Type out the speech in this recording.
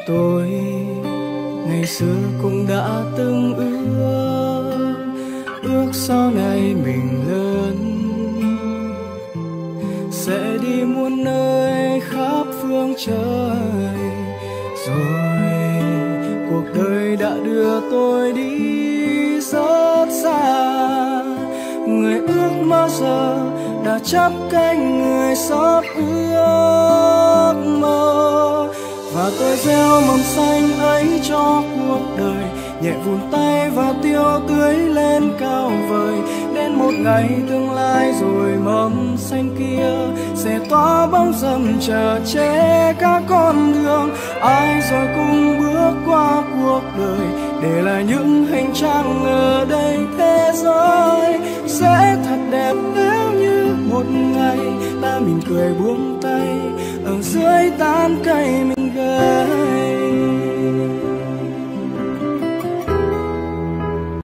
Tôi ngày xưa cũng đã từng ước sau này mình lớn sẽ đi muôn nơi khắp phương trời. Rồi cuộc đời đã đưa tôi đi rất xa, người ước mơ giờ đã chắp cánh người xót ước mơ. Và tôi gieo mầm xanh ấy cho cuộc đời, nhẹ vùn tay và tiêu tưới lên cao vời. Đến một ngày tương lai rồi mầm xanh kia sẽ tỏa bóng râm chờ che các con đường. Ai rồi cùng bước qua cuộc đời, để lại những hành trang ở đây thế giới sẽ thật đẹp nếu như một ngày ta mỉm cười buông tay ở dưới tán cây mình gần.